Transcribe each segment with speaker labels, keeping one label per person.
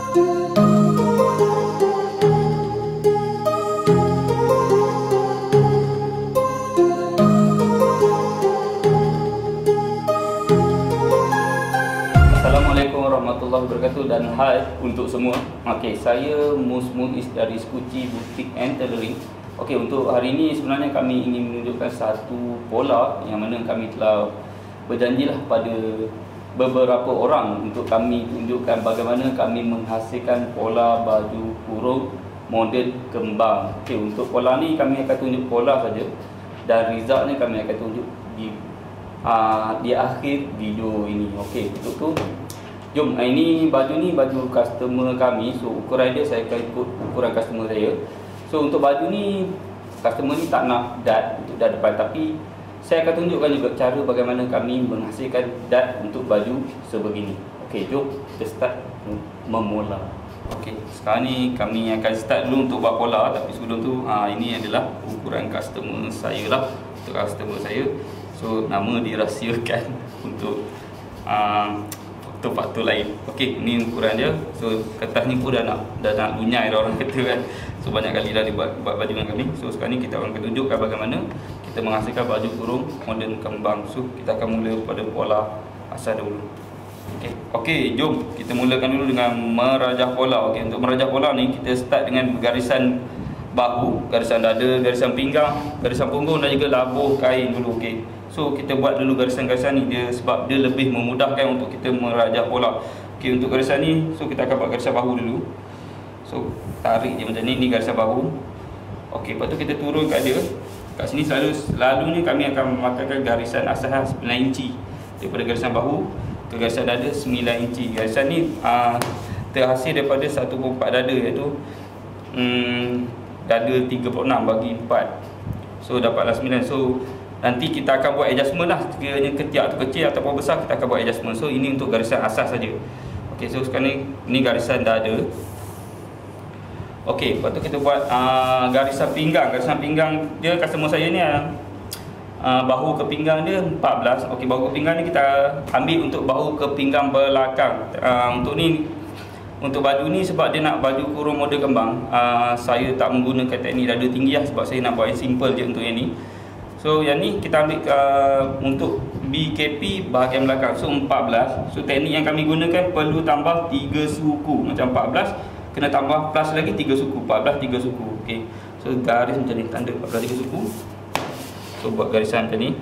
Speaker 1: Assalamualaikum warahmatullahi wabarakatuh dan hai untuk semua. Okey, saya Muiz dari Skuci Boutique and Tailoring. Okey, untuk hari ini sebenarnya kami ingin menunjukkan satu pola yang mana kami telah berjanjilah pada beberapa orang untuk kami tunjukkan bagaimana kami menghasilkan pola baju kurung model kembang. Okey, untuk pola ni kami akan tunjuk pola saja dan resultnya kami akan tunjuk di akhir video ini. Okey, untuk tu jom, ini baju customer kami. So ukuran dia saya akan ikut ukuran customer saya. So untuk baju ni customer ni tak nak dad untuk dad depan, tapi saya akan tunjukkan juga cara bagaimana kami menghasilkan dad untuk baju sebegini. Okey, jom kita start memula. Okey, sekarang ni kami akan start dulu untuk buat pola, tapi sebelum tu ini adalah ukuran customer saya lah, untuk customer saya. So nama dirahsiakan untuk faktor-faktor lain. Okey, ini ukuran dia. So kertas ni pun dah nak lunyai dah orang kata kan. So banyak kali dah dibuat baju dengan kami. So sekarang ni kita akan tunjukkan bagaimana kita menghasilkan baju kurung modern kembang. So kita akan mula pada pola asal dulu. Okey, jom kita mulakan dulu dengan merajah pola. Okey, untuk merajah pola ni kita start dengan garisan bahu, garisan dada, garisan pinggang, garisan punggung dan juga labuh kain dulu. Okey, so kita buat dulu garisan-garisan ni dia sebab dia lebih memudahkan untuk kita merajah pola. Okey, untuk garisan ni, so kita akan buat garisan bahu dulu. So tarik je macam ni garisan bahu. Okey, lepas tu kita turun kat dia. Kat sini selalu ni kami akan memakai garisan asal 9 inci daripada garisan bahu ke garisan dada 9 inci. Garisan ni terhasil daripada 1/4 dada, iaitu dada 36 bagi 4. So dapatlah 9. So nanti kita akan buat adjustment lah, sekiranya ketiak tu kecil ataupun besar kita akan buat adjustment. So ini untuk garisan asas saja. Okey, so sekarang ni garisan dada. Okey, lepas tu kita buat garisan pinggang. Garisan pinggang dia customer saya ni bahu ke pinggang dia 14. Okey, bahu ke pinggang ni kita ambil untuk bahu ke pinggang belakang. Untuk baju ni sebab dia nak baju kurung model kembang, saya tak menggunakan teknik dada tinggi lah, sebab saya nak buat yang simple je untuk yang ni. So yang ni kita ambil untuk BKP bahagian belakang. So 14. So teknik yang kami gunakan perlu tambah 3 suku. Macam 14 kena tambah plus lagi 3 suku. 14 3 suku. Okey. So garis macam ni, tanda 14 3 suku. So buat garisan macam ni.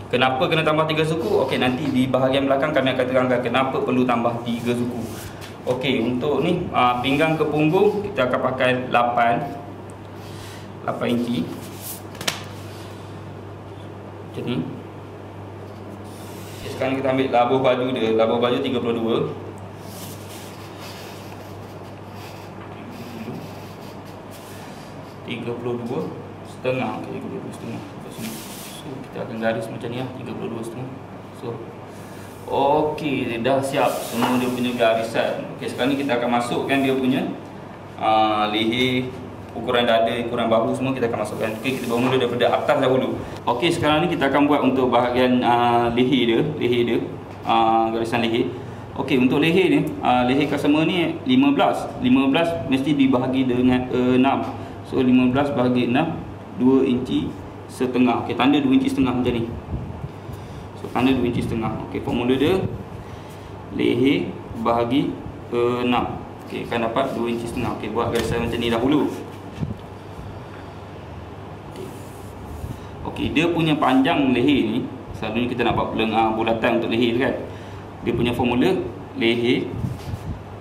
Speaker 1: Kenapa kena tambah 3 suku? Okey, nanti di bahagian belakang kami akan terangkan kenapa perlu tambah 3 suku. Okey, untuk ni pinggang ke punggung kita akan pakai 8 inci. Macam ni. Okay, sekarang kita ambil labuh baju dia. Labuh baju 32. 32 setengah. Okay, 32 setengah. So kita akan garis macam ni lah, 32 setengah. So okey, dah siap semua dia punya garisan. Okey, sekarang ni kita akan masukkan dia punya leher, ukuran dada, ukuran bahu semua kita akan masukkan. Okey, kita bermula daripada atas dahulu. Okey, sekarang ni kita akan buat untuk bahagian leher dia, garisan leher. Okey, untuk leher ni, leher customer ni 15 mesti dibahagi dengan 6. So 15 bahagi 6, 2 inci setengah. Okey, tanda 2 inci setengah macam ni. So tanda 2 inci setengah. Okey, formula dia leher bahagi 6. Okey, akan dapat 2 inci setengah. Okey, buat garisan macam ni dahulu. Okey, dia punya panjang leher ni, selalunya kita nak buat bulatan untuk leher kan. Dia punya formula leher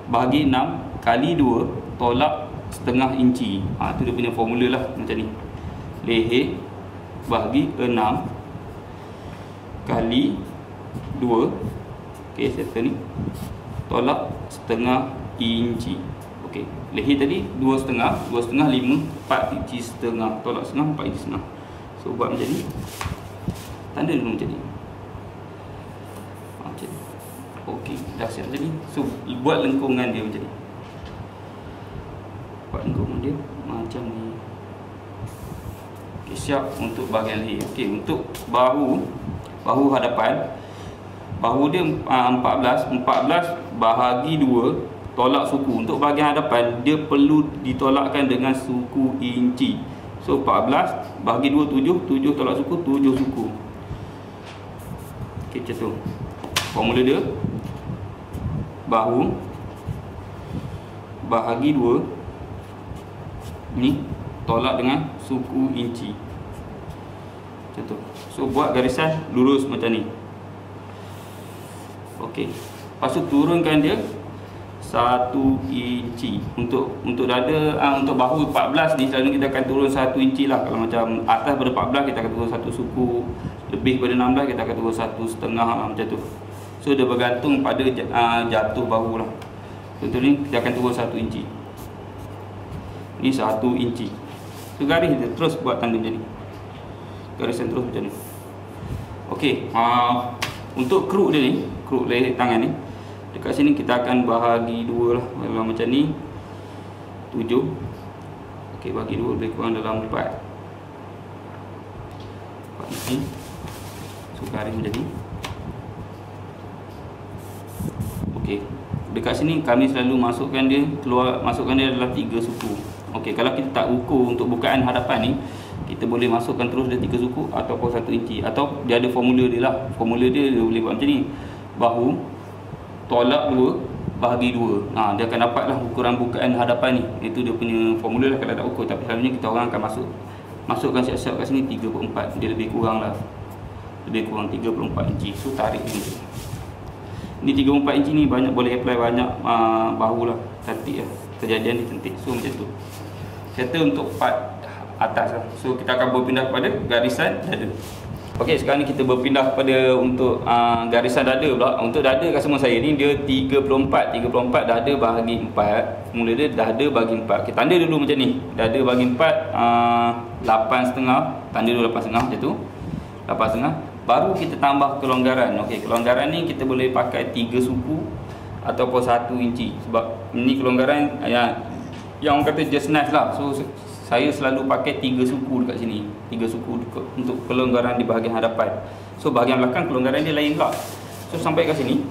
Speaker 1: bahagi 6 kali 2 tolak setengah inci. Tu dia punya formula lah macam ni. Leher bahagi 6 kali 2. Okey, settle ni. Tolak setengah inci. Okey, leher tadi 2,5, 5, 4 inci setengah. Tolak setengah 4 inci setengah. So buat macam ni. Tanda dulu macam ni. Macam ni. Okey, dah siap macam ni. So buat lengkungan dia macam ni. Buat lengkungan dia macam ni. Okey, siap untuk bahagian leher. Okey, untuk bahu hadapan bahu dia 14 bahagi 2 tolak suku. Untuk bahagian hadapan dia perlu ditolakkan dengan suku inci. So 14 bahagi 2 7, 7 tolak suku 7 suku. Okey, macam tu formula dia. Bahu bahagi 2 ni tolak dengan suku inci. Macam tu. So buat garisan lurus macam ni. Okey. Lepas tu turunkan dia 1 inci. Untuk dada, untuk bahu 14 ni selalu kita akan turun 1 inci lah. Kalau macam atas pada 14 kita akan turun 1 suku, lebih pada 16 kita akan turun 1,5 lah, macam tu. So dia bergantung pada jatuh bahu lah. Contoh ni kita akan turun 1 inci. Ni 1 inci. So garis dia terus buat tanda macam ni. Garisan terus macam ni. Okey, untuk kruk dia ni, kruk leher tangan ni, dekat sini kita akan bahagi 2 lah. Kalau macam ni 7. Okey, bagi 2 lebih kurang dalam 4. 4 ni. So garis macam ni. Okey. Dekat sini kami selalu masukkan dia dalam 3 suku. Okey, kalau kita tak ukur untuk bukaan hadapan ni, kita boleh masukkan terus dia 3 suku ataupun 1 inci. Atau dia ada formula dia lah. Formula dia boleh buat macam ni. Bahu tolak 2 bahagi 2. Dia akan dapatlah ukuran bukaan hadapan ni. Itu dia punya formula lah kalau tak ukur. Tapi selalunya kita orang akan masukkan siap-siap kat sini 3/4. Dia lebih kurang lah. Lebih kurang 3/4 inci. So tarik ni. Ni 3/4 inci ni banyak boleh apply banyak bahu lah. Cantik lah. Kejadian ni cantik. So macam tu. Kata untuk part atas lah. So kita akan berpindah kepada garisan dada. Okey, sekarang ni kita berpindah kepada untuk garisan dada pula. Untuk dada customer saya ni dia 34 dada bahagi 4. Mula dia dada bagi 4. Okey, tanda dulu macam ni. Dada bagi 4 8,5. Tanda dulu 8,5 macam tu. 8,5. Baru kita tambah kelonggaran. Okey, kelonggaran ni kita boleh pakai 3 suku ataupun 1 inci. Sebab ni kelonggaran yang orang kata just nice lah. So saya selalu pakai 3 suku dekat sini. 3 suku untuk kelonggaran di bahagian hadapan. So bahagian belakang kelonggaran dia lain pula. So sampai kat sini,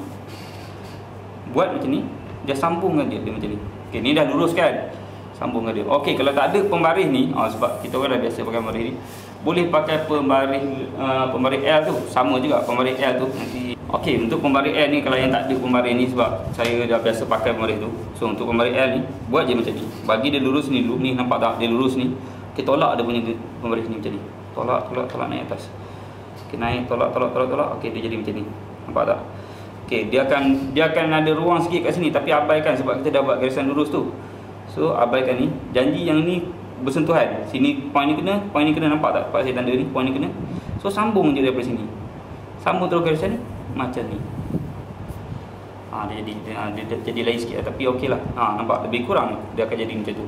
Speaker 1: buat macam ni, dia sambungkan dia macam ni. Okey, ni dah lurus kan? Sambungkan dia. Okey, kalau tak ada pembaris ni, sebab kita orang dah biasa pakai pembaris ni, boleh pakai pembaris L tu. Sama juga pembaris L tu nanti. Okey, untuk pembaris L ni, kalau yang tak ada pembaris ni, sebab saya dah biasa pakai pembaris tu. So untuk pembaris L ni, buat je macam ni. Bagi dia lurus ni dulu. Ni nampak tak? Dia lurus ni. Okey, tolak dia punya pembaris ni macam ni. Tolak naik atas. Okey, naik, tolak. Okey, dia jadi macam ni. Nampak tak? Okey, dia akan ada ruang sikit kat sini, tapi abaikan sebab kita dah buat garisan lurus tu. So abaikan ni. Janji yang ni bersentuhan. Sini point ni kena, nampak tak? Pak saya tanda ni, point ni kena. So sambung je daripada sini. Sambung terus garisan ni macam ni. Dia jadi lain sikit, tapi okey lah. Nampak lebih kurang dia akan jadi macam tu.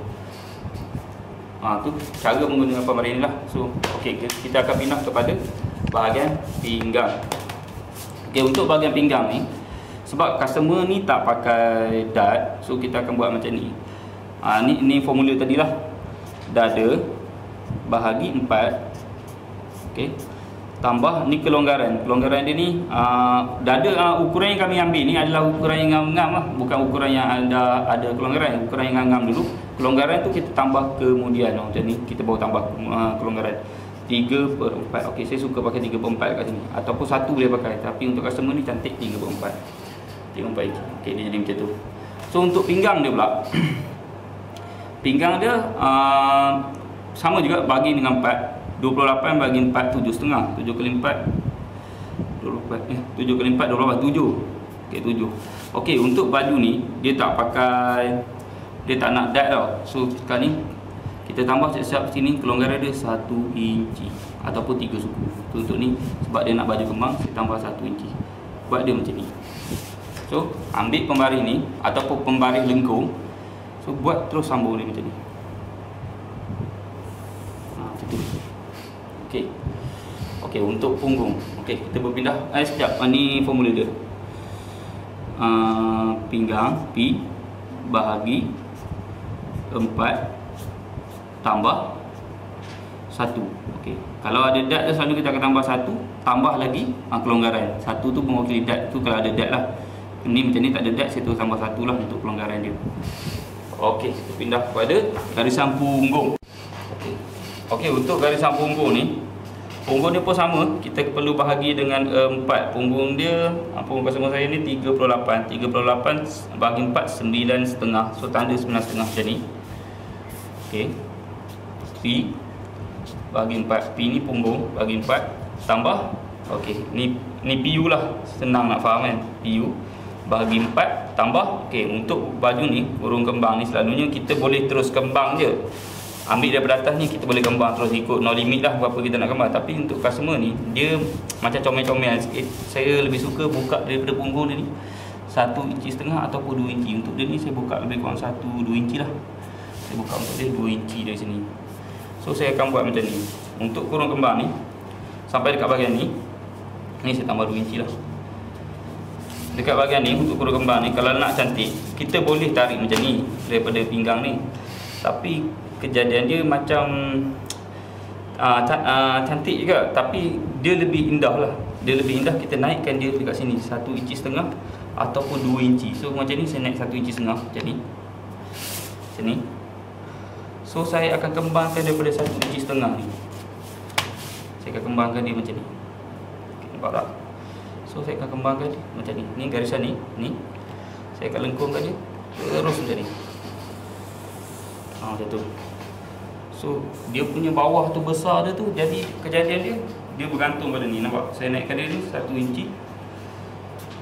Speaker 1: Tu cara menggunakan pembaris ni lah. So okey, kita akan pindah kepada bahagian pinggang. Okey, untuk bahagian pinggang ni, sebab customer ni tak pakai dad, so kita akan buat macam ni. Ni formula tadi lah. Dada bahagi 4. Okey, tambah ni kelonggaran. Kelonggaran dia ni dada, ukuran yang kami ambil ni adalah ukuran yang ngam-ngam lah, bukan ukuran yang ada kelonggaran. Ukuran yang ngam-ngam dulu. Kelonggaran tu kita tambah kemudian macam ni, kita baru tambah kelonggaran 3/4. Okey, saya suka pakai 3/4 kat sini, ataupun 1 boleh pakai, tapi untuk customer ni cantik 3/4. 3/4 inci. Okey, dia jadi macam tu. So untuk pinggang dia pula pinggang dia sama juga, bagi dengan 4. 28 bagi 4 7,5. 7 kali 4 24. 7 kali 4 28. 7. Okey, 7. Okey, untuk baju ni dia tak pakai, dia tak nak dad tau. So sekarang ni kita tambah siap-siap sini kelonggaran dia 1 inci ataupun 3 suku. Untuk ni sebab dia nak baju kembang, saya tambah 1 inci. Buat dia macam ni. So ambil pembaris ni ataupun pembaris lengkung. So buat terus sambung dia macam ni. Macam tu. Okey. Okey, untuk punggung. Okey, kita berpindah. Sekejap. Ni formula dia. Pinggang P bahagi 4 tambah 1. Okey. Kalau ada dad tu selalu kita akan tambah 1. tambah lagi kelonggaran. Satu tu mewakili dart tu kalau ada dart lah. Ni macam ni tak ada dart, saya tu tambah satu lah untuk pelonggaran dia. Okey, kita pindah kepada garisan punggung. Okey, untuk garisan punggung ni, punggung dia pun sama, kita perlu bahagi dengan 4. Punggung dia, punggung customer saya ni 38. 38 bahagi 4, 9,5. So tanda 9,5 macam ni. Okey, P bahagi 4. P ni punggung, bahagi 4 tambah. Okey, ni PU lah, senang nak faham kan. PU bahagi 4 tambah. Okey, untuk baju ni, burung kembang ni selalunya kita boleh terus kembang je. Ambil daripada atas ni kita boleh kembang terus, ikut no limit lah berapa kita nak kembang. Tapi untuk customer ni dia macam comel-comel sikit. Saya lebih suka buka daripada punggung dia ni 1,5 inci ataupun 2 inci. Untuk dia ni saya buka lebih kurang 1-2 inci lah. Saya buka untuk dia 2 inci dari sini. So saya akan buat macam ni. Untuk kurung kembang ni sampai dekat bahagian ni saya tambah 2 inci lah. Dekat bahagian ni untuk kurung kembang ni, kalau nak cantik kita boleh tarik macam ni daripada pinggang ni. Tapi kejadian dia macam cantik juga, tapi dia lebih indah lah. Dia lebih indah kita naikkan dia dekat sini 1,5 inci ataupun 2 inci. So macam ni saya naik 1,5 inci macam ni. Sini. So saya akan kembangkan daripada 1,5 inci ni. Saya akan kembangkan dia macam ni. Nampak tak? So saya akan kembangkan dia macam ni. Ni garisan ni, saya akan lengkungkan dia terus macam ni. Macam tu. So dia punya bawah tu besar dia tu, jadi kejadian dia bergantung pada ni. Nampak? Saya naikkan dia ni 1 inci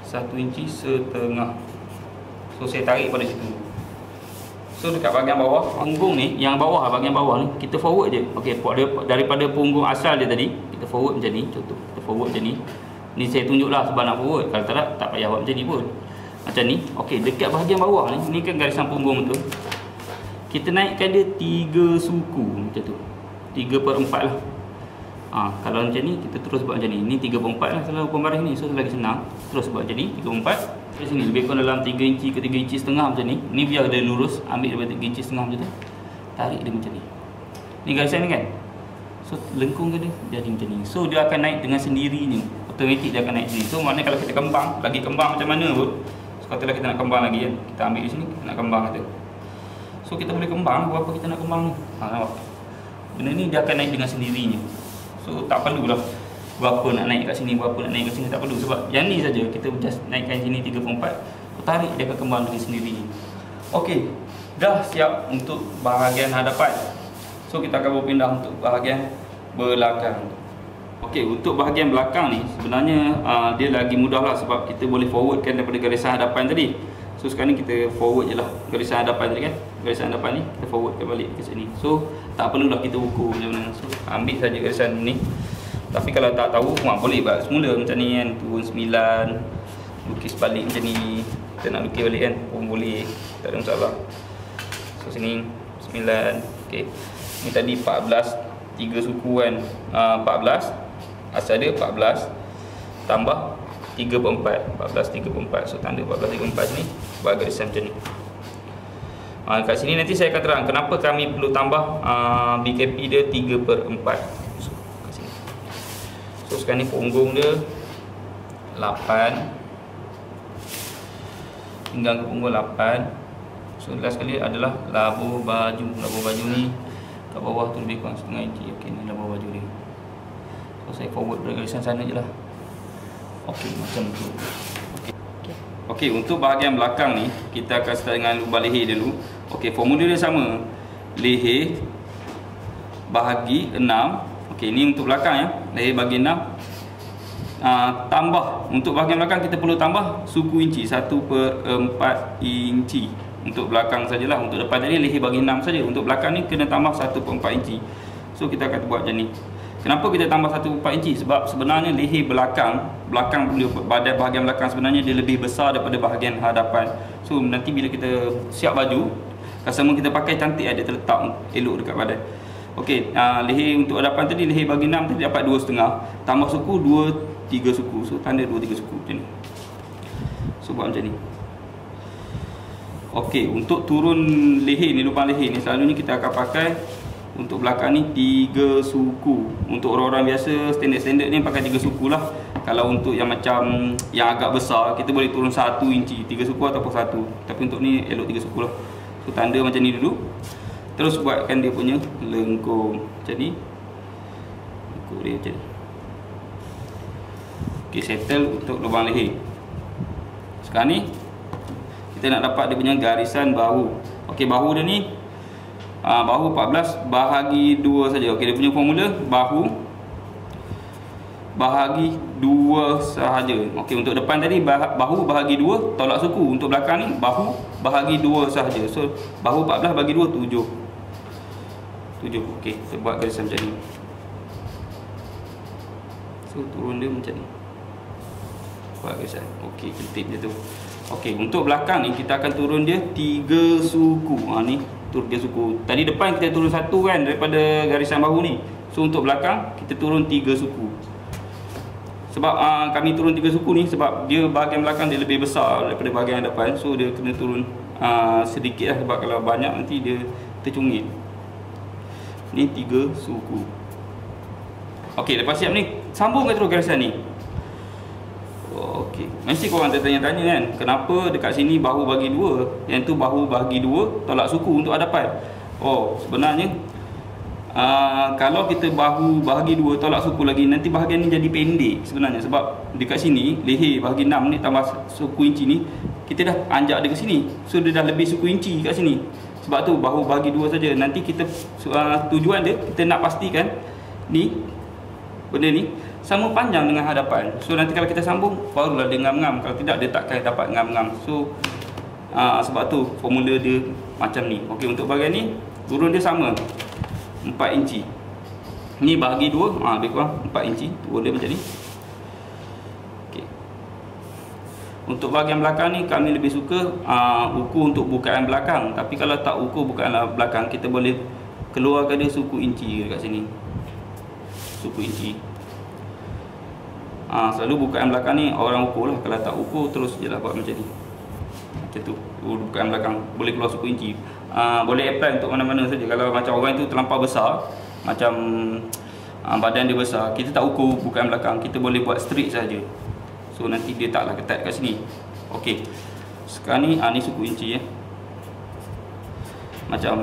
Speaker 1: 1,5 inci. So saya tarik pada situ. So dekat bahagian bawah punggung ni, yang bawah, bahagian bawah ni kita forward je. Okey, daripada punggung asal dia tadi kita forward macam ni. Contoh kita forward macam ni. Ni saya tunjuklah sebab nak forward. Kalau tak payah buat macam ni pun. Macam ni. Okey, dekat bahagian bawah ni kan garisan punggung tu. Kita naikkan dia 3 suku macam tu. 3/4 lah. Kalau macam ni kita terus buat macam ni. Ni 3/4 lah selalu pembaris ni. So lagi senang. Terus buat macam ni 3/4. Di sini lebih kurang dalam 3 inci ke 3,5 inci macam ni. Ni biar dia lurus, ambil daripada 3,5 inci macam tu. Tarik dia macam ni. Ni garisan ni kan. So lengkungkan dia jadi macam ni. So dia akan naik dengan sendirinya. Automatik dia akan naik sendiri. So maknanya kalau kita kembang, lagi kembang macam mana pun. So katalah kita nak kembang lagi kan. Kita ambil di sini, kita nak kembang kata. So kita boleh kembang berapa kita nak kembang ni. Nampak? Benda ni dia akan naik dengan sendirinya. So tak perlulah berapa nak naik kat sini, berapa nak naik kat sini, tak perlu. Sebab yang ni saja kita just naikkan sini 3/4, tarik dia akan kembang dengan sendirinya. Okey, dah siap untuk bahagian hadapan. So kita akan berpindah untuk bahagian belakang. Okey, untuk bahagian belakang ni sebenarnya dia lagi mudah lah sebab kita boleh forwardkan daripada garisan hadapan tadi. So sekarang ni kita forward je lah garisan hadapan tadi kan. Garisan hadapan ni kita forwardkan balik ke sini. So tak perlulah kita ukur macam mana. So ambil saja garisan ni. Tapi kalau tak tahu boleh buat semula macam ni kan. Turun 9, lukis balik macam ni. Kita nak lukis balik kan pun boleh, tak ada masalah. So sini 9. Okey. Ni tadi 14, 3 suku kan. 14 asal dia 14 tambah 3/4, 14 3/4. So tanda 14 3/4 ni buat garisan macam ni. Kat sini nanti saya akan terang kenapa kami perlu tambah BKP dia 3/4. So kat sini. So sekarang ni punggung dia 8, pinggang ke punggung 8. So last sekali adalah labuh baju. Labuh baju ni kat bawah tu lebih kurang 1/2 inci. Okey, ni labuh baju dia. So saya forward pada garisan sana je lah. Okey, macam tu. Okey, untuk bahagian belakang ni kita akan start dengan lubang leher dulu. Okey, formula dia sama. Leher bahagi 6. Okey, ni untuk belakang ya. Leher bagi 6. Tambah untuk bahagian belakang kita perlu tambah suku inci 1/4 inci. Untuk belakang sajalah. Untuk depan tadi leher bagi 6 saja. Untuk belakang ni kena tambah 1/4 inci. So kita akan buat macam ni. Kenapa kita tambah 1/4 inci? Sebab sebenarnya leher belakang bahagian belakang sebenarnya dia lebih besar daripada bahagian hadapan. So nanti bila kita siap baju, customer kita pakai cantik dia terletak elok dekat badan. Okey, leher untuk hadapan tadi leher bagi 6 tadi dapat 2,5, tambah suku 2-3 suku. So tanda 2-3 suku macam ni. So buat macam ni. Okey, untuk turun leher ni, lubang leher ni selalunya kita akan pakai untuk belakang ni 3 suku. Untuk orang-orang biasa standard ni pakai 3 suku lah. Kalau untuk yang macam yang agak besar, kita boleh turun 1 inci 3 suku ataupun 1. Tapi untuk ni elok 3 suku lah. So tanda macam ni dulu. Terus buatkan dia punya lengkung macam ni. Lengkung dia macam ni. Okay, settle untuk lubang leher. Sekarang ni kita nak dapat dia punya garisan bahu. Okey, bahu dia ni bahu 14 bahagi 2 saja. Okey, dia punya formula bahu bahagi 2 sahaja. Okey, untuk depan tadi bahu bahagi 2 tolak suku. Untuk belakang ni bahu bahagi 2 sahaja. So bahu 14 bagi 2 7. Okey, kita buat garisan macam ni. So turun dia macam ni. Buat garisan. Okey, ketip dia tu. Okey, untuk belakang ni kita akan turun dia 3 suku. Ni turun 3 suku. Tadi depan kita turun 1 kan daripada garisan bahu ni. So untuk belakang kita turun 3 suku. Sebab kami turun 3 suku ni sebab dia bahagian belakang dia lebih besar daripada bahagian depan. So dia kena turun sedikit lah, sebab kalau banyak nanti dia tercungit. Ni 3 suku. Okey, lepas siap ni sambungkan terus garisan ni. Okey, mesti korang tertanya-tanya kan, kenapa dekat sini bahu bagi 2, yang tu bahu bagi 2 tolak suku untuk hadapan. Oh, sebenarnya kalau kita bahu bahagi 2 tolak suku lagi, nanti bahagian ni jadi pendek sebenarnya. Sebab dekat sini leher bahagi 6 ni tambah suku inci ni, kita dah anjak dia ke sini. So dia dah lebih suku inci kat sini. Sebab tu bahu bahagi 2 saja. Nanti kita tujuan dia, kita nak pastikan ni benda ni sama panjang dengan hadapan. So nanti kalau kita sambung barulah dia ngam-ngam. Kalau tidak dia takkan dapat ngam-ngam. So sebab tu formula dia macam ni. Okey, untuk bahagian ni turun dia sama 4 inci. Ni bahagi 2, lebih kurang 4 inci. Turun dia macam ni. Okey. Untuk bahagian belakang ni kami lebih suka ukur untuk bukaan belakang. Tapi kalau tak ukur bukaan belakang, kita boleh keluarkan dia suku inci dekat sini. Suku inci. Selalu bukaan belakang ni orang ukur lah. Kalau tak ukur terus je lah buat macam ni. Macam tu. Bukaan belakang boleh keluar suku inci. Boleh apply untuk mana-mana saja. Kalau macam orang tu terlampau besar, macam badan dia besar, kita tak ukur bukaan belakang, kita boleh buat straight saja. So nanti dia taklah ketat kat sini. Okey. Sekarang ni ni suku inci ya. Macam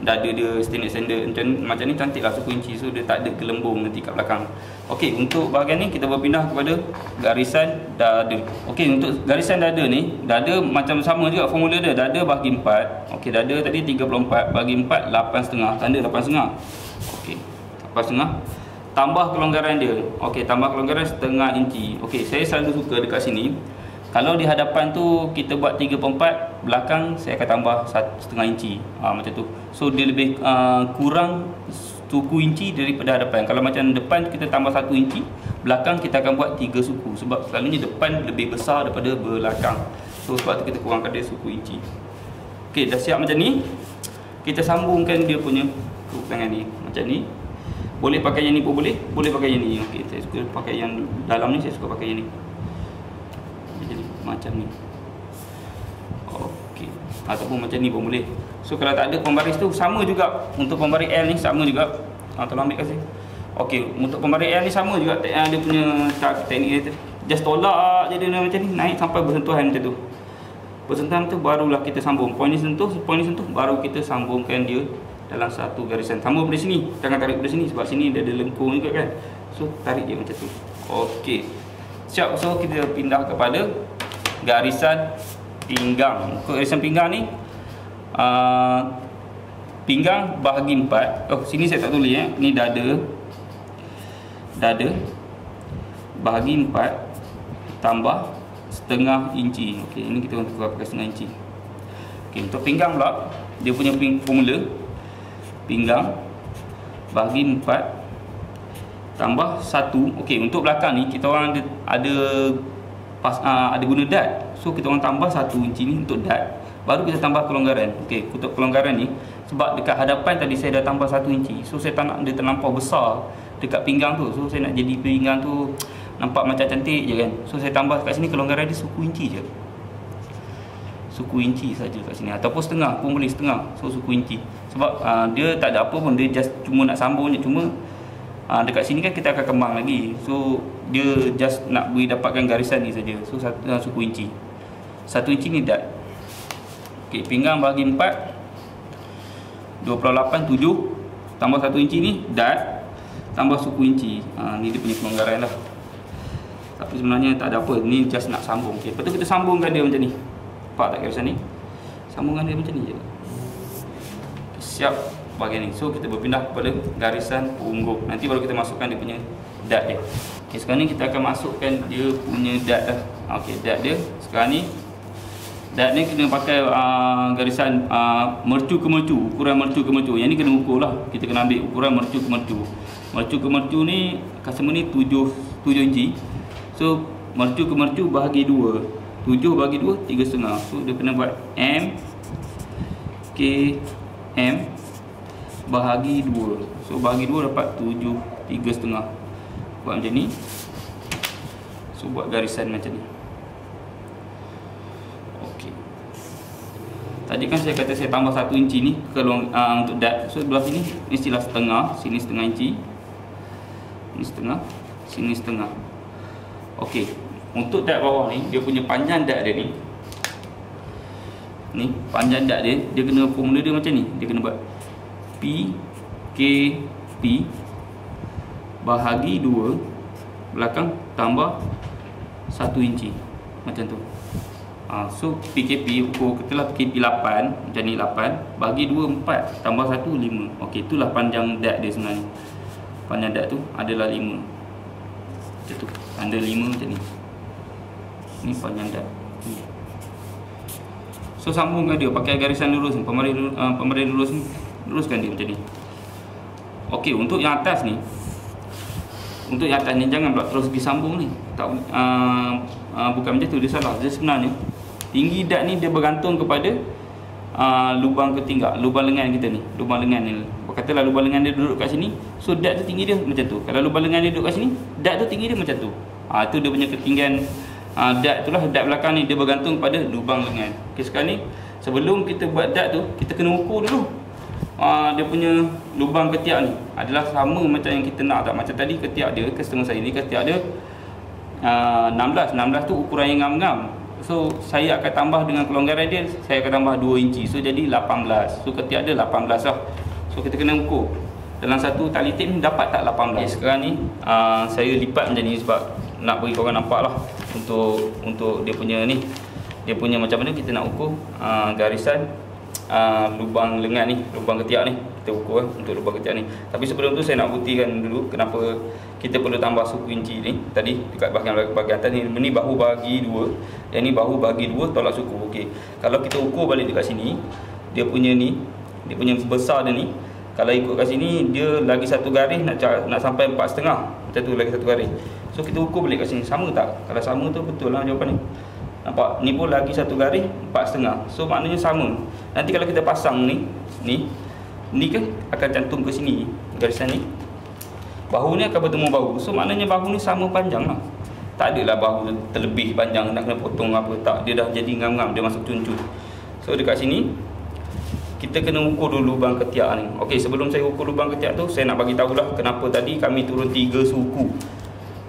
Speaker 1: dada dia standard macam ni cantik lah suku inci. So dia tak ada gelembung nanti kat belakang. Okey, untuk bahagian ni kita berpindah kepada garisan dada. Okey, untuk garisan dada ni, dada macam sama juga formula dia. Dada bahagi 4. Okey, dada tadi 34 bagi 4 8,5. Tanda 8,5. Okey, 8,5 tambah kelonggaran dia. Okey, tambah kelonggaran setengah inci. Okey, saya selalu suka dekat sini, kalau di hadapan tu kita buat 3/4, belakang saya akan tambah 1,5 inci. Macam tu. So dia lebih kurang suku inci daripada hadapan. Kalau macam depan kita tambah 1 inci, belakang kita akan buat 3 suku. Sebab selalunya depan lebih besar daripada belakang. So sebab tu kita kurangkan dia suku inci. Okey, dah siap macam ni. Kita sambungkan dia punya tangan ni. Macam ni. Boleh pakai yang ni pun boleh. Boleh pakai yang ni. Okey, saya suka pakai yang dalam ni, saya suka pakai yang ni. Macam ni. Okey. Ataupun macam ni pun boleh. So kalau tak ada pembaris tu sama juga. Untuk pembaris L ni sama juga. Tolong ambil kasih. Okey, untuk pembaris L ni sama juga. Dia punya teknik dia. Just tolak je dia macam ni, naik sampai bersentuhan macam tu. Bersentuhan tu barulah kita sambung. Poin ni sentuh, baru kita sambungkan dia dalam satu garisan. Sambung dari sini. Jangan tarik dari sini sebab sini dia ada lengkung juga kan. So tarik dia macam tu. Okey. Siap. So kita pindah kepada garisan pinggang. Untuk garisan pinggang ni pinggang bahagi 4. Oh, sini saya tak tulis ya. Ni dada bahagi 4 tambah setengah inci. Okey, ini kita untuk pakai setengah inci. Okey, untuk pinggang pula dia punya formula pinggang bahagi 4 tambah 1. Okey, untuk belakang ni kita orang ada guna dart. So kita orang tambah 1 inci ni untuk dart. Baru kita tambah kelonggaran. Okey, untuk kelonggaran ni sebab dekat hadapan tadi saya dah tambah 1 inci. So saya tak nak dia terlampau besar dekat pinggang tu. So saya nak jadi pinggang tu nampak macam cantik je kan. So saya tambah kat sini kelonggaran dia suku inci je. suku inci saja kat sini, ataupun setengah pun boleh, setengah. So suku inci sebab dia tak ada apa pun, dia just cuma nak sambung je. Cuma dekat sini kan kita akan kembang lagi, so dia just nak beri dapatkan garisan ni saja. So suku inci, 1 inci ni dart. Okey, pinggang bahagi 4, 28, 7 tambah 1 inci ni dart, tambah suku inci. Ni dia punya pelonggaran lah. Tapi sebenarnya tak ada apa, ni just nak sambung. Okey, lepas tu kita sambungkan dia macam ni. Nampak tak garisan ni? Sambungkan dia macam ni je. Siap bahagian ni. So kita berpindah kepada garisan punggung. Nanti baru kita masukkan dia punya dart dia. Okey, sekarang ni kita akan masukkan dia punya dart dah. Okey, dart dia sekarang ni, dart ni kena pakai garisan mercu ke mercu, ukuran mercu ke mercu. Yang ni kena ukur lah. Kita kena ambil ukuran mercu ke mercu. Mercu ke mercu ni customer ni 7 inci. So mercu ke mercu bahagi 2. 7 bahagi 2, 3,5. So dia kena buat M K M bahagi 2. So bahagi 2 dapat 7, 3,5. Buat macam ni. So buat garisan macam ni. Okey. Tadi kan saya kata saya tambah 1 inci ni untuk dart. So belah sini mestilah setengah, sini setengah inci. Ini setengah, sini setengah. Okey. Untuk dart bawah ni, dia punya panjang dart dia ni. Ni panjang dart dia, dia kena formula dia macam ni. Dia kena buat P K P bahagi 2 belakang tambah 1 inci. Macam tu. So PKP ukur katalah PKP 8, macam ni 8 bagi 2 4 tambah 1 5. Okey, itulah panjang dart dia sebenarnya. Panjang dart tu adalah 5. Macam tu. Ada 5 macam ni. Ni panjang dart. So sambungkan dia pakai garisan lurus ni, pemarin lurus ni, luruskan dia macam ni. Okey, untuk yang atas ni, jangan pula terus pergi sambung ni. Tak bukan macam tu, dia salah. Dia sebenarnya tinggi dart ni dia bergantung kepada lubang ketinggal, lubang lengan kita ni, lubang lengan ni. Katalah lubang lengan dia duduk kat sini, so dart tu tinggi dia macam tu. Kalau lubang lengan dia duduk kat sini, dart tu tinggi dia macam tu. Itu dia punya ketinggian dart, itulah dart belakang ni, dia bergantung pada lubang lengan. Okey, sekarang ni sebelum kita buat dart tu, kita kena ukur dulu dia punya lubang ketiak ni adalah sama macam yang kita nak tak. Macam tadi ketiak dia, customer saya ni ketiak dia 16 tu ukuran yang ngam-ngam. So saya akan tambah dengan kelonggaran dia, saya akan tambah 2 inci. So jadi 18. So ketiak dia 18 lah. So kita kena ukur dalam satu tali tip ni dapat tak 18. Okay, sekarang ni saya lipat macam ni sebab nak bagi korang nampak lah untuk dia punya ni, dia punya macam mana kita nak ukur garisan lubang lengan ni, lubang ketiak ni. Kita ukur untuk lubang ketiak ni. Tapi sebelum tu saya nak buktikan dulu kenapa kita perlu tambah suku inci ni. Tadi dekat bahagian atas ni, ni bahu bahagi 2, yang ni bahu bahagi 2 tolak suku. Okey, kalau kita ukur balik dekat sini, dia punya ni, dia punya besar dia ni, kalau ikut kat sini dia lagi satu garis nak sampai 4,5. Macam tu, lagi satu garis. So kita ukur balik kat sini, sama tak? Kalau sama tu betul lah jawapan ni. Nampak? Ni pun lagi satu garis 4,5. So maknanya sama. Nanti kalau kita pasang ni kan akan cantum ke sini garisan ni. Bahu ni akan bertemu bahu. So maknanya bahu ni sama panjang lah. Tak adalah bahu terlebih panjang nak kena potong apa, tak. Dia dah jadi ngam-ngam, dia masuk cuncut. So dekat sini kita kena ukur dulu lubang ketiak ni. Okey, sebelum saya ukur lubang ketiak tu, saya nak bagi tahulah kenapa tadi kami turun 3 suku.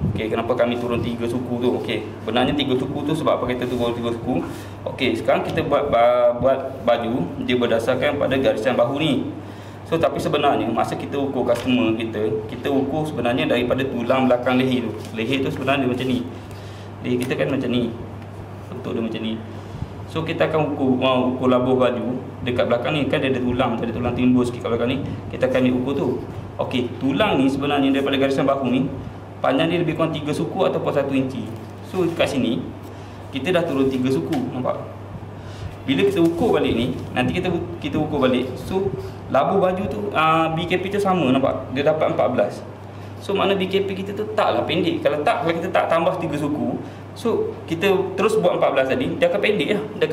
Speaker 1: Okey, kenapa kami turun 3 suku tu? Okey, benarnya 3 suku tu sebab apa kita turun 3 suku? Okey, sekarang kita buat baju dia berdasarkan pada garisan bahu ni. So tapi sebenarnya masa kita ukur customer kita ukur sebenarnya daripada tulang belakang leher tu. Leher tu sebenarnya macam ni. Leher kita kan macam ni. Bentuk dia macam ni. So kita akan ukur labuh baju dekat belakang ni kan ada tulang timbul sikit kat belakang ni. Kita akan ukur tu. Okey, tulang ni sebenarnya daripada garisan bahu ni panjang dia lebih kurang 3 suku ataupun 1 inci. So kat sini kita dah turun 3 suku, nampak? Bila kita ukur balik ni, nanti kita ukur balik. So labuh baju tu BKP tu sama, nampak? Dia dapat 14. So makna BKP kita tu taklah pendek. Kalau kita tak tambah 3 suku, so kita terus buat 14 tadi, dia akan pendek lah. Dia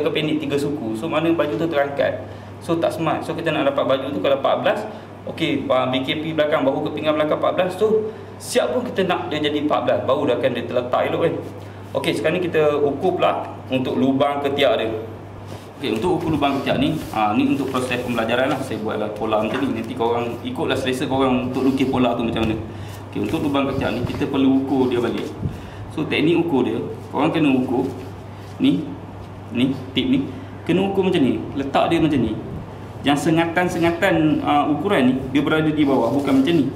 Speaker 1: akan pendek 3 suku. So makna baju tu terangkat. So tak smart. So kita nak dapat baju tu kalau 14, okey, BKP belakang, bahu ke pinggang belakang 14. So siap pun kita nak dia jadi 14, baru dah akan dia terletak elok kan. Okey, sekarang ni kita ukur pula untuk lubang ketiak dia. Okey, untuk ukur lubang ketiak ni, ni untuk proses pembelajaran lah. Saya buatlah pola macam ni. Nanti korang ikutlah selesa korang untuk lukis pola tu macam mana. Okey, untuk lubang ketiak ni kita perlu ukur dia balik. So teknik ukur dia, korang kena ukur ni tip ni kena ukur macam ni. Letak dia macam ni. Yang sengatan-sengatan ukuran ni dia berada di bawah, bukan macam ni.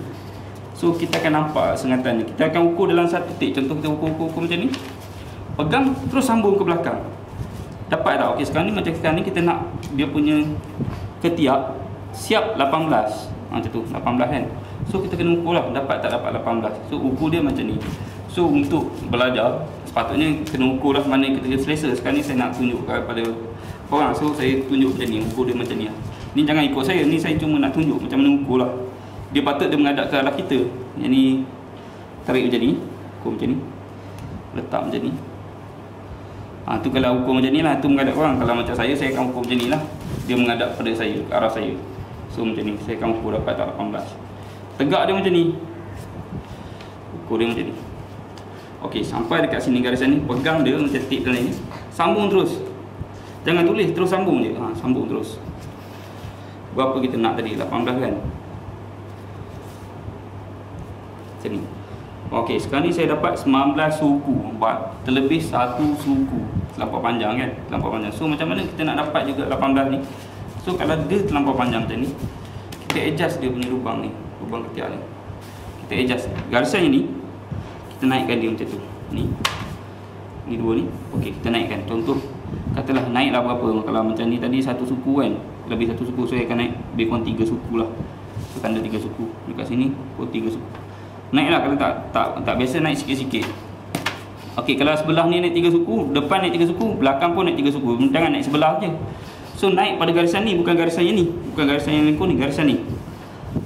Speaker 1: So kita akan nampak sengatan ni. Kita akan ukur dalam satu tip. Contoh kita ukur macam ni. Pegang terus sambung ke belakang. Dapat tak? Okey, sekarang ni macam sekarang ni kita nak dia punya ketiak siap 18. Macam tu, 18 kan. So kita kena ukur lah, dapat tak dapat 18. So ukur dia macam ni. So untuk belajar sepatutnya kena ukur lah mana kita selesa. Sekarang ni saya nak tunjuk kepada korang. So saya tunjuk macam ni, ukur dia macam ni lah. Ni jangan ikut saya, ni saya cuma nak tunjuk macam mana ukur lah. Dia patut dia menghadap ke arah kita. Yang ni tarik macam ni, ukur macam ni, letak macam ni. Tu kalau ukur macam ni lah, tu menghadap korang. Kalau macam saya akan ukur macam ni lah. Dia menghadap pada saya, ke arah saya. So macam ni, saya akan ukur dapat tak 18. Tegak dia macam ni, ukur dia macam ni. Okey, sampai dekat sini garisan ni, pegang dia macam tip dalam ni. Sambung terus. Jangan tulis, terus sambung je. Sambung terus. Berapa kita nak tadi? 18 kan? Macam ni. Okey, sekarang ni saya dapat 19 suku. Terlebih 1 suku. Terlampau panjang kan? Terlampau panjang. So macam mana kita nak dapat juga 18 ni? So kalau dia terlampau panjang macam ni, kita adjust dia punya lubang ni, lubang ketiak ni. Kita adjust. Garisan yang ni kita naikkan dia macam tu. Ni dua ni. Okey, kita naikkan. Contoh katalah naiklah berapa? Kalau macam ni tadi 1 suku kan, lebih 1 suku, so saya akan naik lebih kurang 3 suku lah. So tanda 3 suku. Dekat sini pun 3 suku. Naiklah, kalau tak biasa naik sikit-sikit. Okey, kalau sebelah ni naik 3 suku, depan naik 3 suku, belakang pun naik 3 suku. Jangan naik sebelah je. So naik pada garisan ni, bukan garisan yang ni. Bukan garisan yang lengkung ni, garisan ni.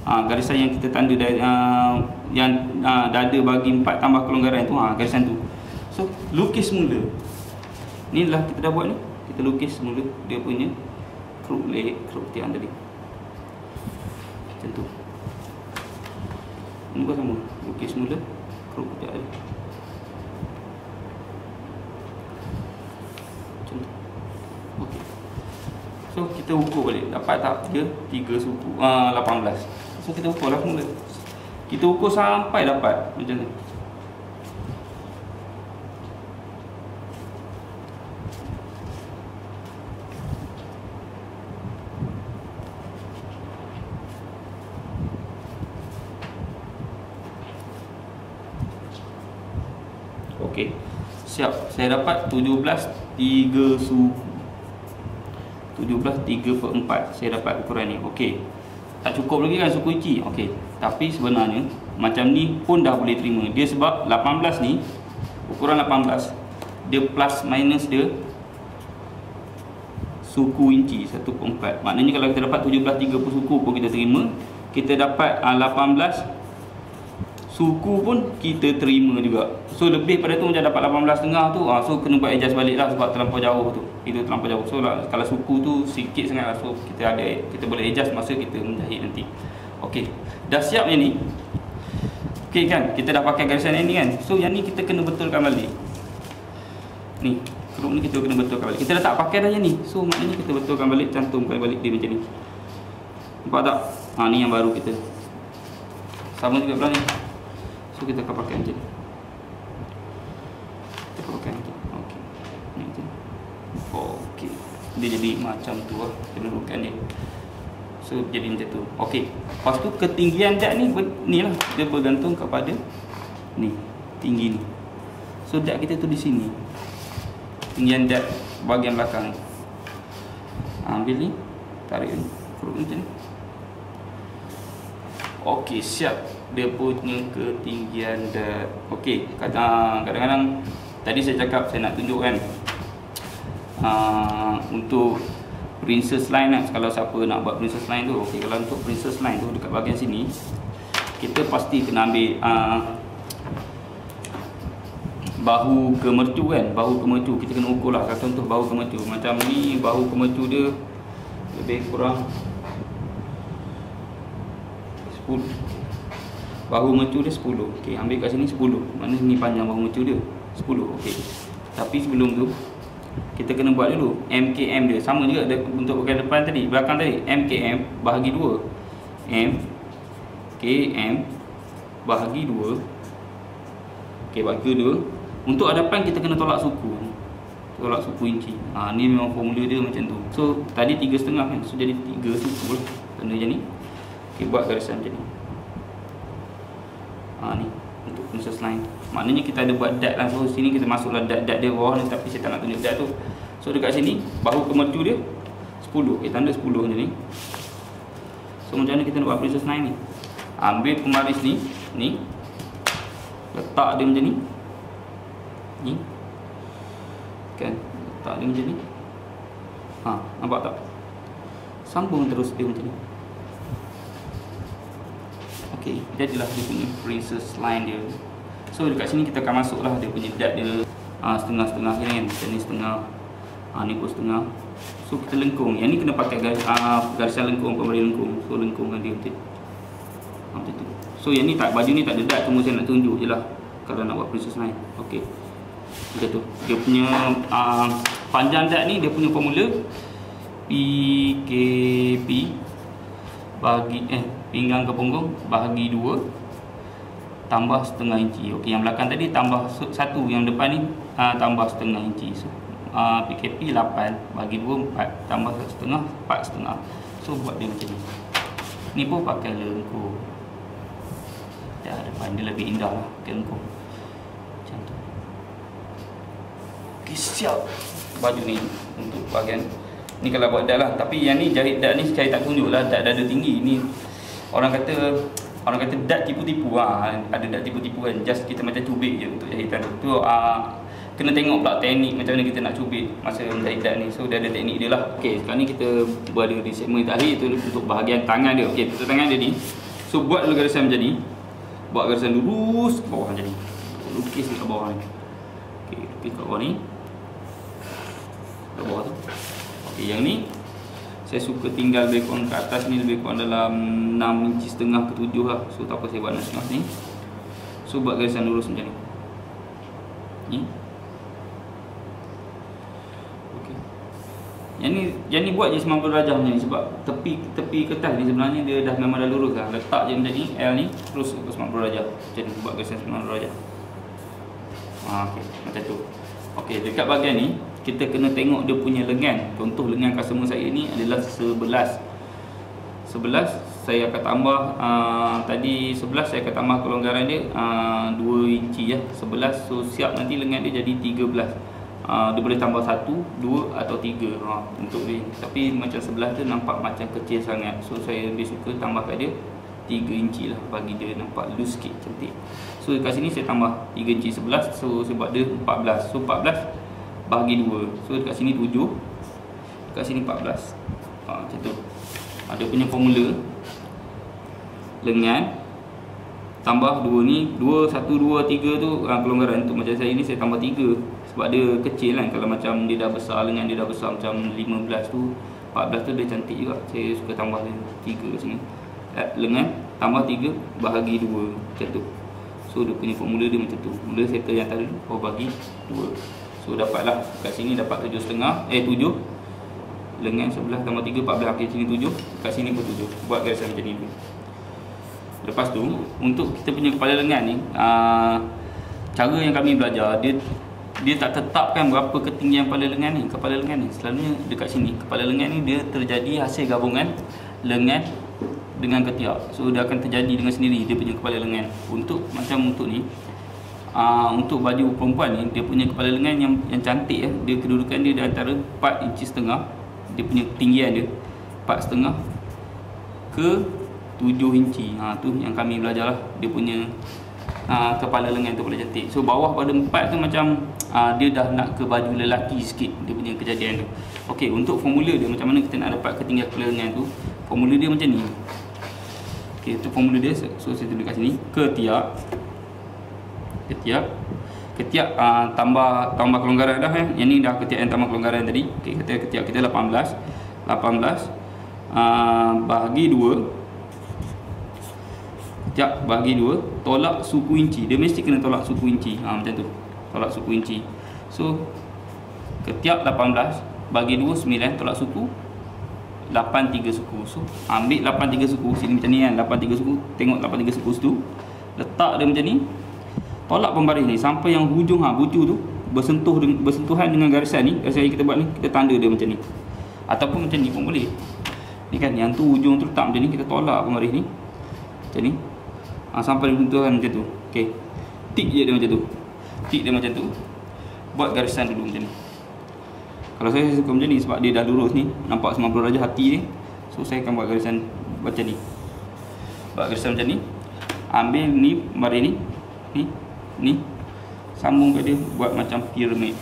Speaker 1: Garisan yang kita tanda yang dada bagi 4 tambah kelonggaran tu, garisan tu. So lukis semula. Ni lah kita dah buat ni. Kita lukis semula dia punya crook leg, crook tiang tadi. Macam tu. Ini pun sama. Lukis semula crook tiang tadi. Macam tu. Okey. So kita ukur balik. Dapat tak dia 3 suku 18. So kita ukur lah semula. Kita ukur sampai dapat macam tu. Okey. Siap. Saya dapat 17 3 suku. 17 3/4. Saya dapat ukuran ni. Okey. Tak cukup lagi kan suku inci. Okey. Tapi sebenarnya macam ni pun dah boleh terima. Dia sebab 18 ni, ukuran 18, dia plus minus dia suku inci 1/4. Maknanya kalau kita dapat 17 3 suku pun kita terima. Kita dapat 18 suku pun kita terima juga. So lebih pada tu macam dapat 18.5 tu, so kena buat adjust balik lah sebab terlampau jauh tu. Itu terlampau jauh. So kalau suku tu sikit sangat lah, so kita boleh adjust masa kita menjahit nanti. Okey, dah siap yang ni. Okey kan, kita dah pakai garisan yang ni kan. So yang ni kita kena betulkan balik. Ni, keruk ni kita kena betulkan balik. Kita dah tak pakai dah yang ni. So maknanya kita betulkan balik, cantumkan balik dia macam ni. Nampak tak? Ni yang baru kita. Sama juga belah ni. So kita akan pakai macam ni. Kita akan pakai macam ni. Okey. Ni macam ni. Okey. Dia jadi macam tu lah kedudukan dia. So jadi macam tu. Okey. Lepas tu ketinggian dart ni ni lah. Dia bergantung kepada ni, tinggi ni. So dart kita tu di sini. Tinggian dart bahagian belakang ni. Ambil ni, tarik ni, kuruk macam ni. Okey, siap. Dia punya ketinggian dart. Okey, kadang-kadang tadi saya cakap saya nak tunjukkan untuk princess line lah. Kalau siapa nak buat princess line tu, okey, kalau untuk princess line tu dekat bahagian sini kita pasti kena ambil bahu kemercu kan. Bahu kemercu kita kena ukur lah. Contoh bahu kemercu macam ni, bahu kemercu dia lebih kurang 10. Bahu mercu dia 10. Okey, ambil kat sini 10. Mana ni panjang bahu mercu dia? 10. Okey. Tapi sebelum tu kita kena buat dulu MKM dia. Sama juga untuk bahagian depan tadi, belakang tadi. MKM bahagi 2. MKM bahagi 2. Okey, bagi 2. Untuk hadapan kita kena tolak suku. Tolak suku inci. Ni memang formula dia macam tu. So tadi 3,5 kan. So jadi 3 suku lah. Tanda macam ni. Okey, buat garisan macam ni. Ni untuk princess line. Maknanya kita ada buat dot lah. So sini kita masuklah dot dia bawah ni, tapi saya tak nak tunjuk dot tu. So dekat sini bahu ke mercu dia 10. Tanda 10 macam ni. So macam mana kita nak buat princess line ni? Ambil pembaris ni, letak dia macam ni. Ni. Kan? Letak dia macam ni. Nampak tak? Sambung terus dia macam ni. Okey, jadilah dia punya princess line dia. So dekat sini kita akan masuklah dia punya dot dia setengah-setengah ni kan. Macam ni setengah. Ni pun setengah. So kita lengkung. Yang ni kena pakai garisan lengkung, pemberi lengkung. So lengkungkan dia macam tu. So yang ni tak, baju ni tak ada dot, cuma saya nak tunjuk je lah kalau nak buat princess line. Okey. Macam tu. Dia punya panjang dot ni, dia punya formula PKP bagi pinggang ke punggung bahagi 2 tambah setengah inci. Okey, yang belakang tadi tambah 1, yang depan ni tambah setengah inci. So PKP 8 bagi 2 4 tambah setengah 4,5. So buat dia macam ni. Ni pun pakai lengkung. Depan dia lebih indah lah pakai lengkung. Macam tu. Okey, siap. Baju ni untuk bahagian ni kalau buat dot lah. Tapi yang ni jahit dot ni saya tak tunjuk lah. Dot dada tinggi ni orang kata dot tipu-tipu. Ada dot tipu-tipu kan. Just kita macam cubit je untuk jahitan tu. Kena tengok pula teknik macam mana kita nak cubit masa menjahit dot ni. So dia ada teknik dia lah. Okey, sekarang ni kita buat di segmen terakhir tu untuk bahagian tangan dia. Okey, untuk tangan dia ni, so buat dulu garisan macam ni. Buat garisan lurus ke bawah macam ni. Lukis dekat bawah ni. Okey, lukis kat bawah ni. Kat bawah tu. Okey, yang ni saya suka tinggal lebih kurang ke atas ni, lebih kurang dalam 6,5 inci ke 7 lah. So tak apa saya buat 6,5 ni. So buat garisan lurus macam ni. Ni. Okey. Yang ni buat je 90 darjah macam ni sebab tepi kertas ni sebenarnya dia dah memang dah lurus lah. Letak je macam ni L ni terus ke 90 darjah. Macam ni buat garisan 90 darjah. Okey, macam tu. Okey, dekat bahagian ni kita kena tengok dia punya lengan. Contoh lengan customer saya ni adalah 11 saya akan tambah tadi 11 saya akan tambah kelonggaran dia 2 inci ya. 11, so siap nanti lengan dia jadi 13. Dia boleh tambah 1, 2 atau 3 untuk dia. Tapi macam sebelah tu nampak macam kecil sangat. So saya lebih suka tambah kat dia 3 inci lah bagi dia nampak loose sikit, cantik. So kat sini saya tambah 3 inci 11. So saya buat dia 14. So 14 bahagi 2. So dekat sini 7. Dekat sini 14. Macam tu. Dia punya formula lengan tambah 2 ni 2, 1, 2, 3 tu kelonggaran. Untuk macam saya ni saya tambah 3 sebab dia kecil kan. Kalau macam dia dah besar, lengan dia dah besar macam 15 tu, 14 tu dia cantik juga. Saya suka tambah 3 macam ni. Lengan tambah 3 bahagi 2 macam tu. So dia punya formula dia macam tu. Mula settle yang tadi bagi 2. So dapatlah kat sini dapat 7,5 7. Lengan sebelah tambah 3 14. Kat sini 7. Kat sini pun 7. Buat garisan macam ni dulu. Lepas tu untuk kita punya kepala lengan ni cara yang kami belajar, dia tak tetapkan berapa ketinggian kepala lengan ni. Kepala lengan ni selalunya dekat sini. Kepala lengan ni dia terjadi hasil gabungan lengan dengan ketiak. So dia akan terjadi dengan sendiri dia punya kepala lengan. Untuk macam untuk ni untuk baju perempuan ni, dia punya kepala lengan yang cantik dia kedudukan dia di antara 4,5 inci. Dia punya ketinggian dia 4,5 ke 7 inci. Tu yang kami belajar lah. Dia punya kepala lengan tu boleh cantik. So bawah pada 4 tu macam dia dah nak ke baju lelaki sikit. Dia punya kejadian tu. Okey, untuk formula dia macam mana kita nak dapat ketinggian kepala lengan tu, formula dia macam ni. Okey, itu formula dia. So saya tulis kat sini. Ketiak tambah kelonggaran dah Yang ni dah ketiak yang tambah kelonggaran tadi. Okey, ketiak kita 18 bahagi 2. Ketiak bahagi 2 tolak suku inci. Dia mesti kena tolak suku inci. Macam tu. Tolak suku inci. So ketiak 18 bagi 2 9, tolak suku 83 suku. So ambil 83 suku sini macam ni kan, 83 suku, tengok 83 suku situ, letak dia macam ni, tolak pembaris ni sampai yang hujung bucu tu bersentuhan dengan garisan ni. Garisan yang kita buat ni, kita tanda dia macam ni, ataupun macam ni pun boleh. Ni kan, yang tu hujung tu letak macam ni, kita tolak pembaris ni macam ni, sampai bersentuhan macam tu. Okey, tik je dia macam tu, tik dia macam tu, buat garisan dulu macam ni. Kalau saya suka macam ni sebab dia dah lurus ni, nampak 90 darjah hati ni. So saya akan buat garisan macam ni, buat garisan macam ni. Ambil ni pembaris ni, ni sambung ke dia, buat macam piramid,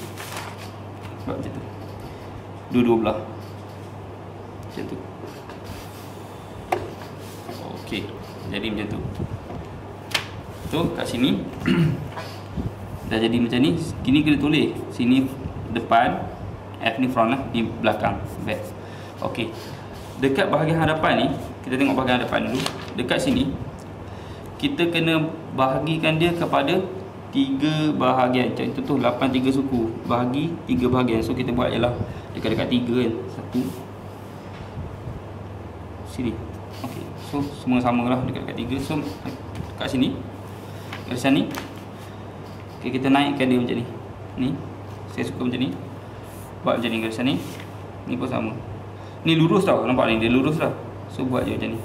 Speaker 1: buat macam tu, dua-dua belah macam tu. Okey, jadi macam tu. So kat sini dah jadi macam ni. Kini kita tulis sini depan, F ni front lah, ni belakang, back. Okey, dekat bahagian hadapan ni, kita tengok bahagian hadapan dulu. Dekat sini kita kena bahagikan dia kepada 3 bahagian. Contoh 83 suku, bahagi 3 bahagian. So kita buat ialah dekat-dekat 3 kan, 1 sini. Okey, so semua samalah dekat-dekat 3. So kat sini garisan ni, okay, kita naikkan dia macam ni. Ni saya suka macam ni, buat macam ni garisan ni. Ni pun sama, ni lurus tau, nampak ni dia lurus dah. So buat je macam ni.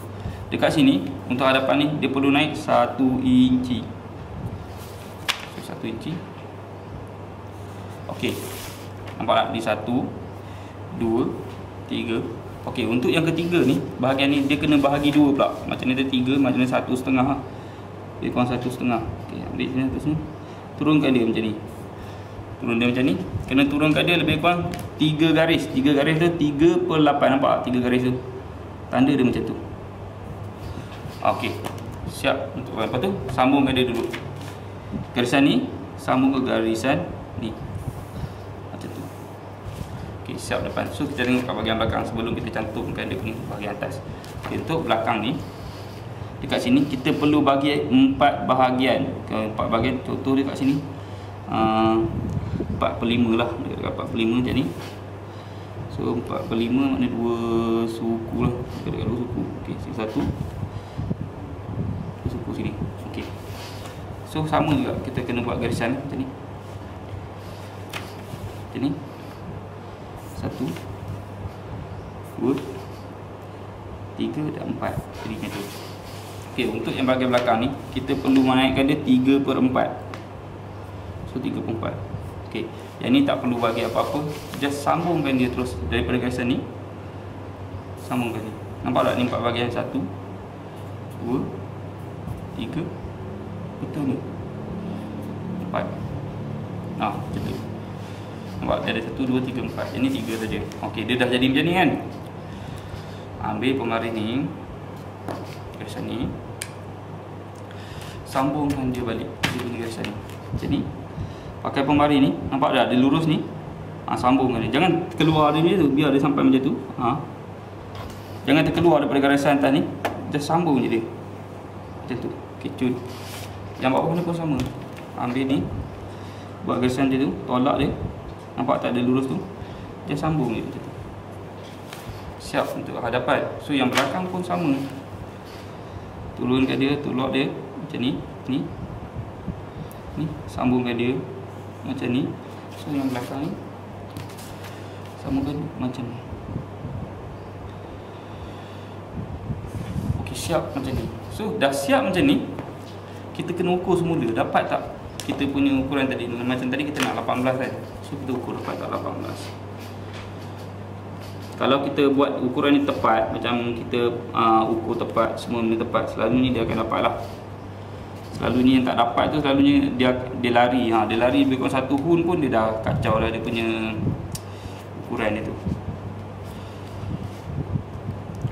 Speaker 1: Dekat sini untuk hadapan ni dia perlu naik 1 inci. So 1 inci. Okey, nampak tak? Ni 1 2 3. Okey, untuk yang ketiga ni, bahagian ni dia kena bahagi 2 pula. Macam ni ada 3, macam ni 1,5. Dia kurang 1,5. Okey, ambil sini atas ni, turunkan dia macam ni. Turun dia macam ni, kena turunkan dia lebih kurang 3 garis. 3 garis tu 3/8, nampak 3 garis tu, tanda dia macam tu. Okey, siap untuk lepas tu sambungkan dia dulu. Garisan ni sambung ke garisan ni macam tu. Okey, siap depan. So kita tengok kat bahagian belakang sebelum kita cantumkan dia punya bahagian atas. Okey, untuk belakang ni, dekat sini kita perlu bagi 4 bahagian. 4 bahagian, contoh dia kat sini 4/5 lah, dekat 4/5 macam ni. So 4/5 maknanya 2 suku lah, dekat 2 suku. Okey, sini 1 suku sini. Okey, so sama juga, kita kena buat garisan macam ni, macam ni, 1 2 3 dan 4. Jadi macam tu. Okey, untuk yang bahagian belakang ni kita perlu menaikkan dia 3/4. So 3/4. Okey, yang ni tak perlu bagi apa-apa, just sambungkan dia terus daripada garisan ni, sambungkan ni. Nampak tak ni 4 bahagian, 1 2 3, betul ni 4. Macam tu. Nampak dia ada 1 2 3 4. Ini 3 saja. Okey, dia dah jadi macam ni kan. Ambil pembaris ni, garisan ni, sambungkan dia balik dia punya garisan ni macam ni. Pakai pembaris ni, nampak tak dia lurus ni, sambungkan dia. Jangan keluar dia macam tu, biar dia sampai macam tu. Jangan terkeluar daripada garisan atas ni, just sambung je dia macam tu. Kecut. Yang bawah ni pun sama. Ambil ni, buat garisan dia tu, tolak dia. Nampak tak dia lurus tu, just sambung je macam tu. Siap untuk hadapan. So yang belakang pun sama. Turunkan dia, tolak dia macam ni, ni, sambungkan dia macam ni. So yang belakang ni sambungkan macam ni. Okey, siap macam ni. So dah siap macam ni, kita kena ukur semula. Dapat tak kita punya ukuran tadi? Macam tadi kita nak 18 kan. So kita ukur dapat tak 18. Kalau kita buat ukuran ni tepat, macam kita ukur tepat, semua ni tepat, selalunya dia akan dapat lah. Selalunya yang tak dapat tu, selalunya dia lari. Dia lari lebih kurang 1 hun pun dia dah kacau lah dia punya ukuran dia tu.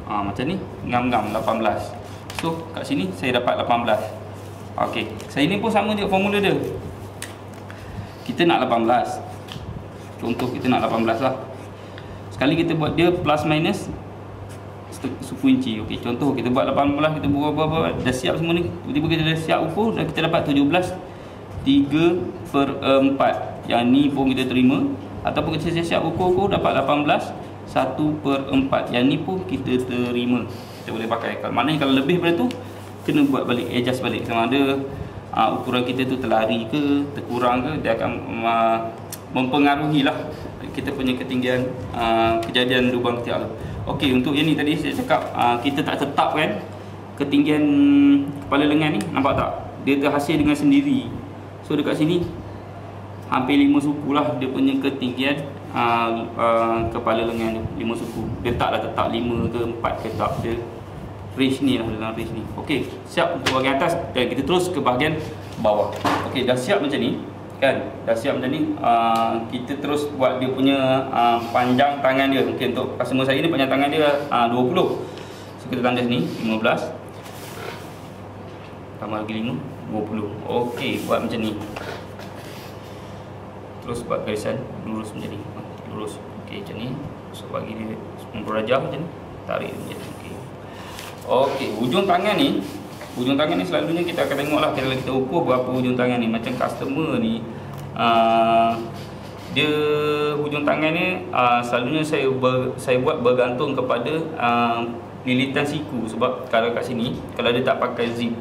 Speaker 1: Macam ni, ngam-ngam 18. So kat sini saya dapat 18. Okey, saya ni pun sama je formula dia. Kita nak 18. Contoh kita nak 18 lah. Sekali kita buat dia plus minus suku inci. Okey, contoh kita buat 18, kita buat dah siap semua ni. Tiba-tiba kita dah siap ukur dan kita dapat 17 3/4. Yang ni pun kita terima. Ataupun kita siap-siap ukur dapat 18 1/4. Yang ni pun kita terima. Kita boleh pakai. Maknanya kalau lebih daripada tu, kena buat balik, adjust balik. Sama ada ukuran kita tu terlari ke, terkurang ke, dia akan mempengaruhi lah kita punya ketinggian kejadian lubang ketiak. Okey, untuk yang ni tadi saya cakap kita tak tetapkan ketinggian kepala lengan ni, nampak tak? Dia terhasil dengan sendiri. So dekat sini hampir 5 suku lah dia punya ketinggian kepala lengan dia, 5 suku. Dia taklah tetap 5 ke 4 ke, tak, dia range ni lah, dalam range ni. Okey, siap untuk bahagian atas dan kita terus ke bahagian bawah. Okey, dah siap macam ni kan? Dah siap macam ni, kita terus buat dia punya panjang tangan dia. Okey, untuk customer saya ni panjang tangan dia 20. So kita tanda sini 15 tambah lagi 5, 20. Okey, buat macam ni. Terus buat garisan lurus macam ni. Lurus. Okey, macam ni. So bagi dia 90 darjah macam ni. Tarik macam ni. Okey. Okey, hujung tangan ni selalunya kita akan tengoklah kalau kita ukur berapa hujung tangan ni. Macam customer ni dia hujung tangan ni selalunya saya buat bergantung kepada lilitan siku. Sebab kalau kat sini kalau dia tak pakai zip,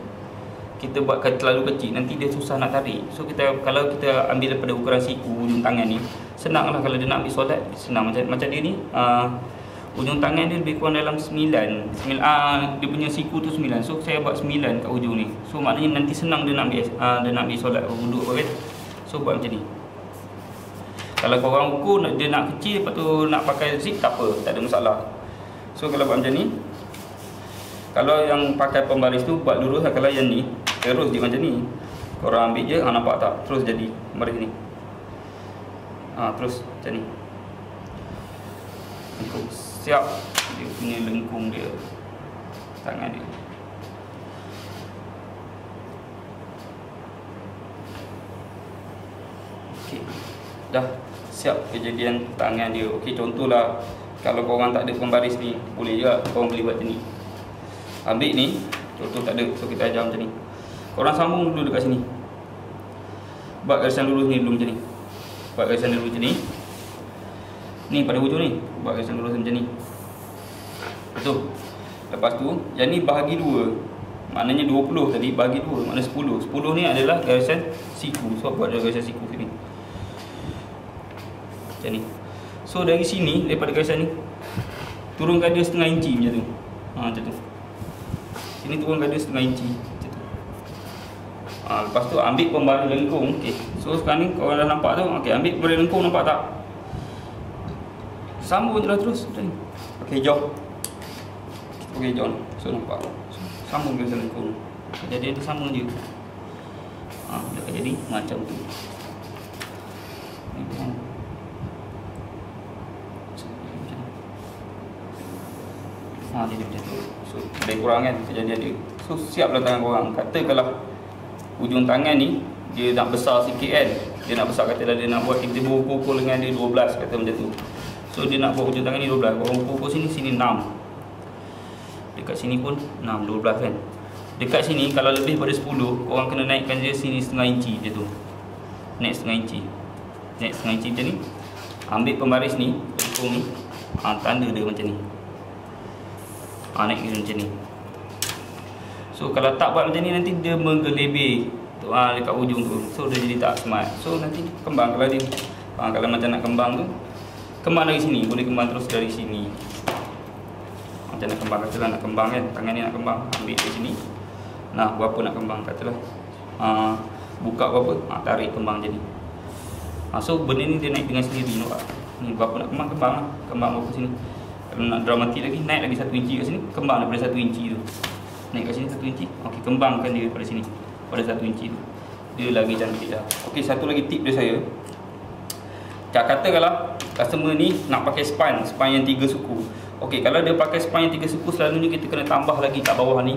Speaker 1: kita buatkan terlalu kecil, nanti dia susah nak tarik. So kalau kita ambil daripada ukuran siku hujung tangan ni, senanglah kalau dia nak ambil solat, senang. Macam dia ni hujung tangan dia lebih kurang dalam 9. Dia punya siku tu 9. So saya buat 9 kat hujung ni. So maknanya nanti senang dia nak ambil solat wuduk apa kan. So buat macam ni. Kalau korang ukur dia nak kecil, lepas tu nak pakai zip, tak apa, tak ada masalah. So kalau buat macam ni, kalau yang pakai pembaris tu buat lurus lah. Kalau yang ni terus dia macam ni, korang ambil je, nampak tak? Terus jadi baris ni. Terus macam ni. Lengkung. Siap dia punya lengkung dia, tangan dia. Okey, dah siap kejadian tangan dia. Okey, contohlah kalau korang tak ada pembaris ni, boleh juga korang boleh buat macam ni. Ambil ni, contoh tak ada, so kita ajar macam ni. Korang sambung dulu dekat sini. Buat garisan lurus ni dulu macam ni. Buat garisan lurus macam ni. Ni pada hujung ni, buat garisan lurus macam ni. Betul. Lepas tu, yang ni bahagi 2. Maknanya 20 tadi bahagi 2, maknanya 10. 10 ni adalah garisan siku. So buat garisan siku sini. Macam ni. So dari sini, daripada garisan ni, turunkan dia setengah inci macam tu. Macam tu. Sini turunkan dia setengah inci. Lepas tu ambil pembaris lengkung. Okay. So sekarang ni korang dah nampak tu. Okay, ambil pembaris lengkung, nampak tak? Sambung je lah terus macam ni. Okay, jauh. Okay, jauh. So nampak. So, sambung ke lengkung. Jadi dia sama je. Dia akan jadi macam tu. Jadi macam tu. So lebih kurang kan kejadian dia. So siaplah tangan korang. Katakanlah hujung tangan ni dia nak besar sikit kan. Dia nak besar, katalah dia nak buat, kita ukur dengan dia 12, kata macam tu. So dia nak buat hujung tangan ni 12. Korang ukur sini 6. Dekat sini pun 6, 12 kan. Dekat sini kalau lebih pada 10, korang kena naikkan dia sini setengah inci macam tu. Naik setengah inci. Naik setengah inci macam ni. Ambil pembaris ni, ukur ni. Tanda dia macam ni. Naik dia macam ni. So kalau tak buat macam ni, nanti dia menggelebih dekat hujung tu. So dia jadi tak smart. So nanti kembang kalau dia kalau macam nak kembang tu, kembang dari sini. Boleh kembang terus dari sini. Macam nak kembang, katalah nak kembang kan, tangan ni nak kembang, ambil dari sini. Nah, berapa nak kembang, katalah buka berapa, tarik kembang jadi. So benda ni dia naik dengan sendiri, nampak? Ni berapa nak kembang, kembang lah. Kembang berapa sini. Kalau nak dramatik lagi, naik lagi 1 inci kat sini. Kembang daripada 1 inci tu. Naik kat sini 1 inci. Okey, kembangkan dia daripada sini pada 1 inci tu. Dia lagi cantik dah. Okey, satu lagi tip dari saya. Katakanlah customer ni nak pakai span yang 3 suku. Okey, kalau dia pakai span yang 3 suku, selalunya kita kena tambah lagi kat bawah ni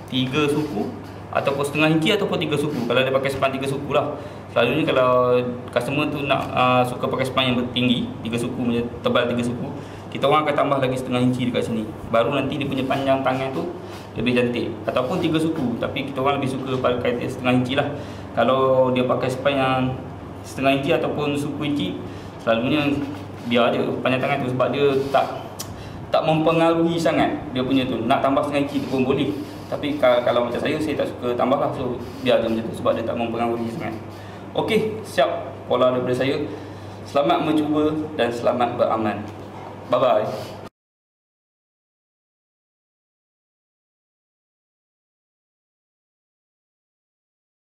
Speaker 1: 3 suku ataupun setengah inci ataupun 3 suku. Kalau dia pakai span 3 suku lah. Selalunya kalau customer tu nak suka pakai span yang tinggi, 3 suku macam tebal 3 suku, kita orang akan tambah lagi setengah inci dekat sini. Baru nanti dia punya panjang tangan tu lebih cantik. Ataupun 3 suku, tapi kita orang lebih suka pakai setengah inci lah. Kalau dia pakai span yang setengah inci ataupun suku inci, selalunya biar je panjang tangan tu, sebab dia tak mempengaruhi sangat dia punya tu. Nak tambah setengah inci tu pun boleh, tapi kalau macam saya tak suka tambah lah, so biar je macam tu sebab dia tak mempengaruhi sangat. Okey, siap pola daripada saya. Selamat mencuba dan selamat beramal. Bye bye.